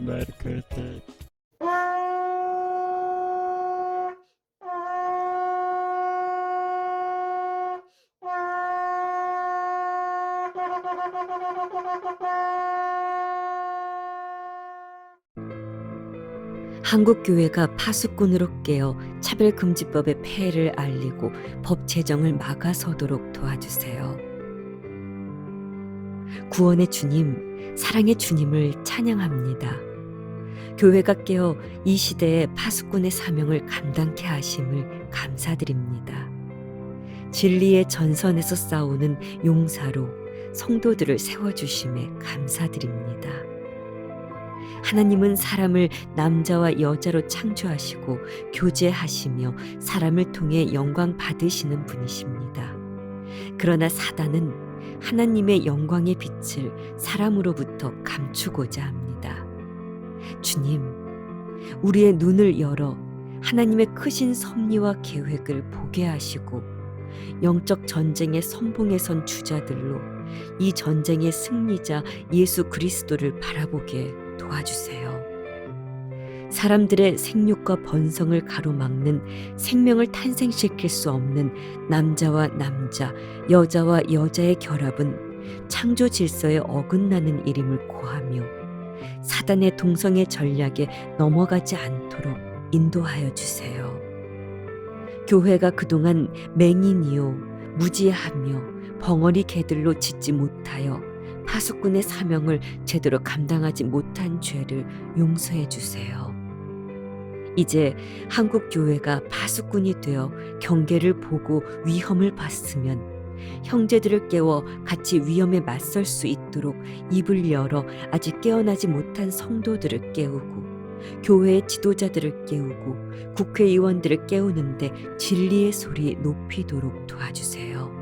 marketed. 한국 교회가 파수꾼으로 깨어 차별금지법의 폐해를 알리고 법 제정을 막아서도록 도와주세요. 구원의 주님, 사랑의 주님을 찬양합니다. 교회가 깨어 이 시대의 파수꾼의 사명을 감당케 하심을 감사드립니다. 진리의 전선에서 싸우는 용사로 성도들을 세워주심에 감사드립니다. 하나님은 사람을 남자와 여자로 창조하시고 교제하시며 사람을 통해 영광 받으시는 분이십니다. 그러나 사단은 하나님의 영광의 빛을 사람으로부터 감추고자 합니다. 주님, 우리의 눈을 열어 하나님의 크신 섭리와 계획을 보게 하시고 영적 전쟁의 선봉에 선 주자들로 이 전쟁의 승리자 예수 그리스도를 바라보게 도와주세요. 사람들의 생육과 번성을 가로막는 생명을 탄생시킬 수 없는 남자와 남자, 여자와 여자의 결합은 창조 질서에 어긋나는 일임을 고하며 사단의 동성애 전략에 넘어가지 않도록 인도하여 주세요. 교회가 그동안 맹인이요 무지하며 벙어리 개들로 짓지 못하여 파수꾼의 사명을 제대로 감당하지 못한 죄를 용서해 주세요. 이제 한국 교회가 파수꾼이 되어 경계를 보고 위험을 봤으면 형제들을 깨워 같이 위험에 맞설 수 있도록 입을 열어 아직 깨어나지 못한 성도들을 깨우고 교회의 지도자들을 깨우고 국회의원들을 깨우는데 진리의 소리 높이도록 도와주세요.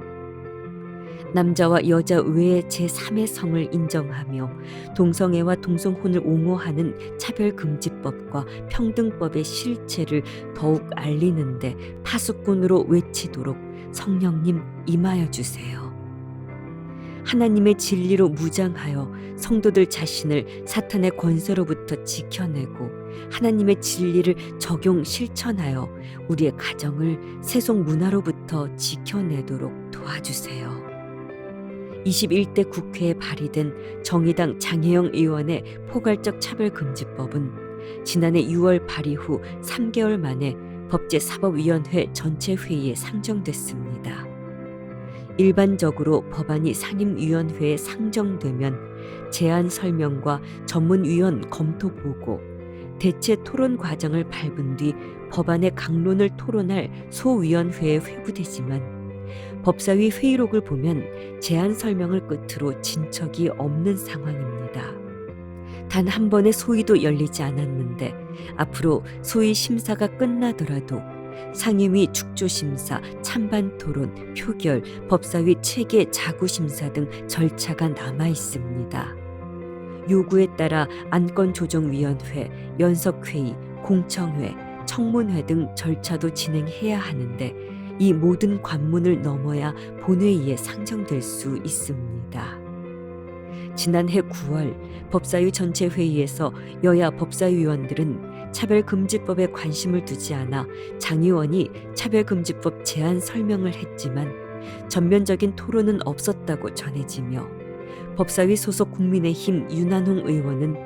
남자와 여자 외의 제3의 성을 인정하며 동성애와 동성혼을 옹호하는 차별금지법과 평등법의 실체를 더욱 알리는데 파수꾼으로 외치도록 성령님 임하여 주세요. 하나님의 진리로 무장하여 성도들 자신을 사탄의 권세로부터 지켜내고 하나님의 진리를 적용 실천하여 우리의 가정을 세속 문화로부터 지켜내도록 도와주세요. 21대 국회에 발의된 정의당 장혜영 의원의 포괄적 차별금지법은 지난해 6월 발의 후 3개월 만에 법제사법위원회 전체 회의에 상정됐습니다. 일반적으로 법안이 상임위원회에 상정되면 제안 설명과 전문위원 검토 보고, 대체 토론 과정을 밟은 뒤 법안의 강론을 토론할 소위원회에 회부되지만 법사위 회의록을 보면 제안 설명을 끝으로 진척이 없는 상황입니다. 단 한 번의 소위도 열리지 않았는데 앞으로 소위 심사가 끝나더라도 상임위 축조심사, 찬반토론, 표결, 법사위 체계 자구심사 등 절차가 남아 있습니다. 요구에 따라 안건조정위원회, 연석회의, 공청회, 청문회 등 절차도 진행해야 하는데 이 모든 관문을 넘어야 본회의에 상정될 수 있습니다. 지난해 9월 법사위 전체 회의에서 여야 법사위원들은 차별금지법에 관심을 두지 않아 장 의원이 차별금지법 제안 설명을 했지만 전면적인 토론은 없었다고 전해지며, 법사위 소속 국민의힘 윤한홍 의원은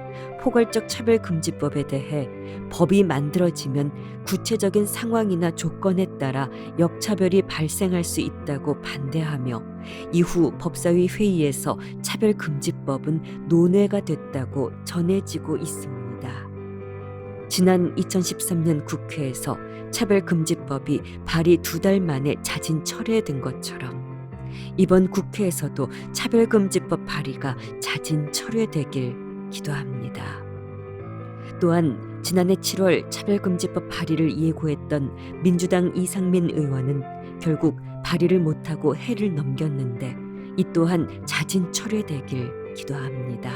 포괄적 차별금지법에 대해 법이 만들어지면 구체적인 상황이나 조건에 따라 역차별이 발생할 수 있다고 반대하며 이후 법사위 회의에서 차별금지법은 논의가 됐다고 전해지고 있습니다. 지난 2013년 국회에서 차별금지법이 발의 2달 만에 자진 철회된 것처럼 이번 국회에서도 차별금지법 발의가 자진 철회되길 기도합니다. 또한 지난해 7월 차별금지법 발의를 예고했던 민주당 이상민 의원은 결국 발의를 못하고 해를 넘겼는데 이 또한 자진 철회되길 기도합니다.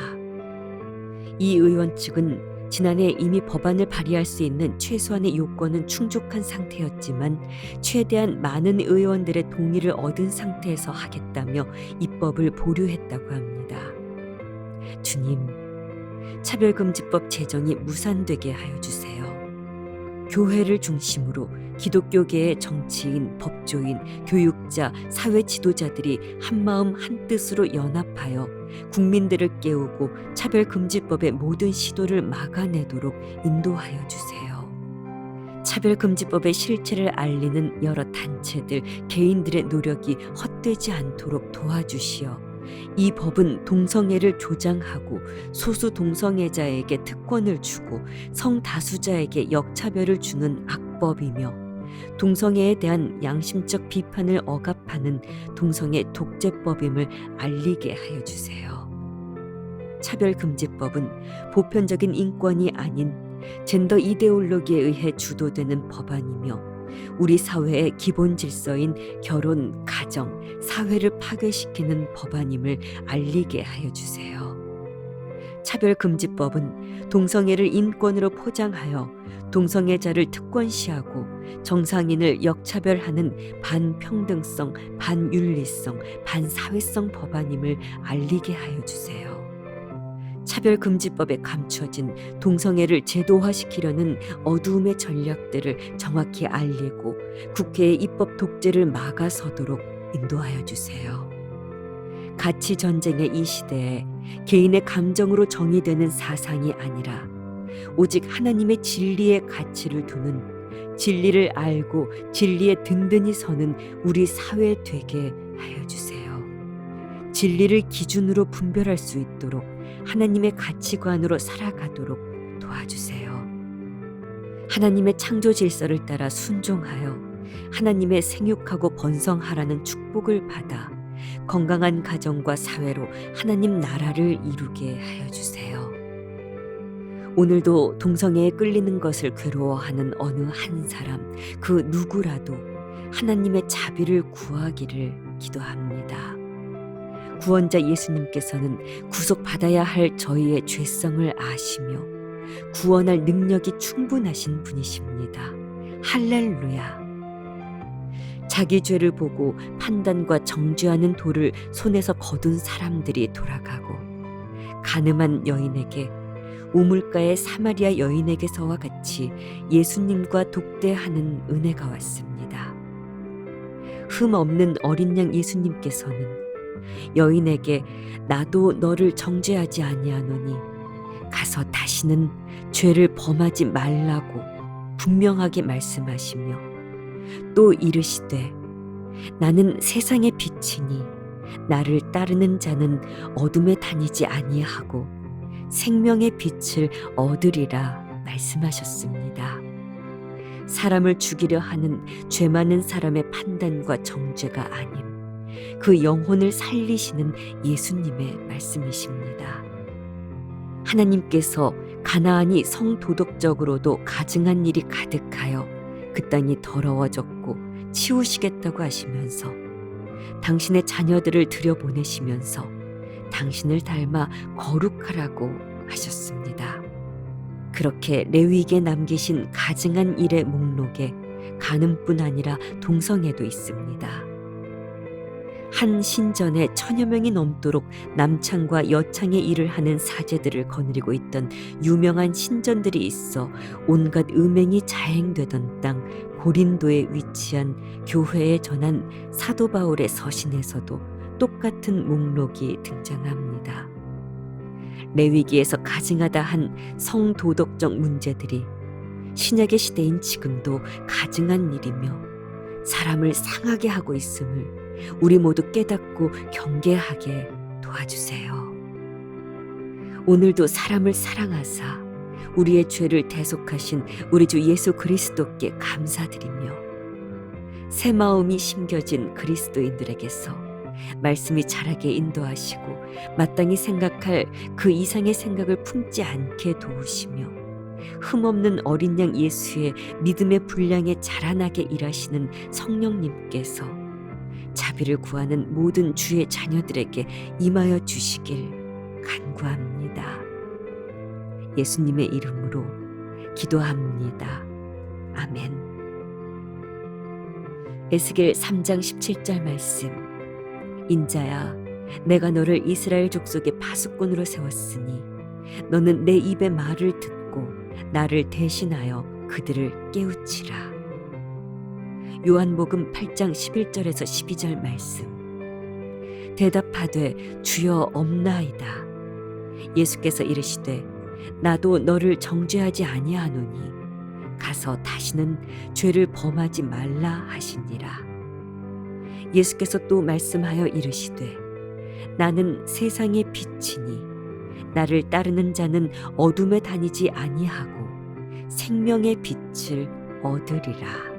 이 의원 측은 지난해 이미 법안을 발의할 수 있는 최소한의 요건은 충족한 상태였지만 최대한 많은 의원들의 동의를 얻은 상태에서 하겠다며 입법을 보류했다고 합니다. 주님, 차별금지법 제정이 무산되게 하여 주세요. 교회를 중심으로 기독교계의 정치인, 법조인, 교육자, 사회 지도자들이 한마음 한뜻으로 연합하여 국민들을 깨우고 차별금지법의 모든 시도를 막아내도록 인도하여 주세요. 차별금지법의 실체를 알리는 여러 단체들, 개인들의 노력이 헛되지 않도록 도와주시어 이 법은 동성애를 조장하고 소수 동성애자에게 특권을 주고 성다수자에게 역차별을 주는 악법이며 동성애에 대한 양심적 비판을 억압하는 동성애 독재법임을 알리게 하여 주세요. 차별금지법은 보편적인 인권이 아닌 젠더 이데올로기에 의해 주도되는 법안이며 우리 사회의 기본 질서인 결혼, 가정, 사회를 파괴시키는 법안임을 알리게 하여 주세요. 차별금지법은 동성애를 인권으로 포장하여 동성애자를 특권시하고 정상인을 역차별하는 반평등성, 반윤리성, 반사회성 법안임을 알리게 하여 주세요. 차별금지법에 감춰진 동성애를 제도화시키려는 어두움의 전략들을 정확히 알리고 국회의 입법 독재를 막아서도록 인도하여 주세요. 가치 전쟁의 이 시대에 개인의 감정으로 정의되는 사상이 아니라 오직 하나님의 진리의 가치를 두는 진리를 알고 진리에 든든히 서는 우리 사회 되게 하여 주세요. 진리를 기준으로 분별할 수 있도록 하나님의 가치관으로 살아가도록 도와주세요. 하나님의 창조 질서를 따라 순종하여 하나님의 생육하고 번성하라는 축복을 받아 건강한 가정과 사회로 하나님 나라를 이루게 하여 주세요. 오늘도 동성애에 끌리는 것을 괴로워하는 어느 한 사람, 그 누구라도 하나님의 자비를 구하기를 기도합니다. 구원자 예수님께서는 구속받아야 할 저희의 죄성을 아시며 구원할 능력이 충분하신 분이십니다. 할렐루야. 자기 죄를 보고 판단과 정죄하는 돌을 손에서 거둔 사람들이 돌아가고 가늠한 여인에게 우물가의 사마리아 여인에게서와 같이 예수님과 독대하는 은혜가 왔습니다. 흠 없는 어린 양 예수님께서는 여인에게 나도 너를 정죄하지 아니하노니 가서 다시는 죄를 범하지 말라고 분명하게 말씀하시며 또 이르시되 나는 세상의 빛이니 나를 따르는 자는 어둠에 다니지 아니하고 생명의 빛을 얻으리라 말씀하셨습니다. 사람을 죽이려 하는 죄 많은 사람의 판단과 정죄가 아님 그 영혼을 살리시는 예수님의 말씀이십니다. 하나님께서 가나안이 성도덕적으로도 가증한 일이 가득하여 그 땅이 더러워졌고 치우시겠다고 하시면서 당신의 자녀들을 들여보내시면서 당신을 닮아 거룩하라고 하셨습니다. 그렇게 레위기에 남기신 가증한 일의 목록에 간음뿐 아니라 동성애도 있습니다. 한 신전에 1000여 명이 넘도록 남창과 여창의 일을 하는 사제들을 거느리고 있던 유명한 신전들이 있어 온갖 음행이 자행되던 땅 고린도에 위치한 교회에 전한 사도 바울의 서신에서도 똑같은 목록이 등장합니다. 레위기에서 가증하다 한 성도덕적 문제들이 신약의 시대인 지금도 가증한 일이며 사람을 상하게 하고 있음을 우리 모두 깨닫고 경계하게 도와주세요. 오늘도 사람을 사랑하사 우리의 죄를 대속하신 우리 주 예수 그리스도께 감사드리며 새 마음이 심겨진 그리스도인들에게서 말씀이 자라게 인도하시고 마땅히 생각할 그 이상의 생각을 품지 않게 도우시며 흠없는 어린 양 예수의 믿음의 분량에 자라나게 일하시는 성령님께서 자비를 구하는 모든 주의 자녀들에게 임하여 주시길 간구합니다. 예수님의 이름으로 기도합니다. 아멘. 에스겔 3장 17절 말씀. 인자야, 내가 너를 이스라엘 족속의 파수꾼으로 세웠으니 너는 내 입의 말을 듣고 나를 대신하여 그들을 깨우치라. 요한복음 8장 11절에서 12절 말씀. 대답하되 주여 없나이다. 예수께서 이르시되 나도 너를 정죄하지 아니하노니 가서 다시는 죄를 범하지 말라 하시니라. 예수께서 또 말씀하여 이르시되 나는 세상의 빛이니 나를 따르는 자는 어둠에 다니지 아니하고 생명의 빛을 얻으리라.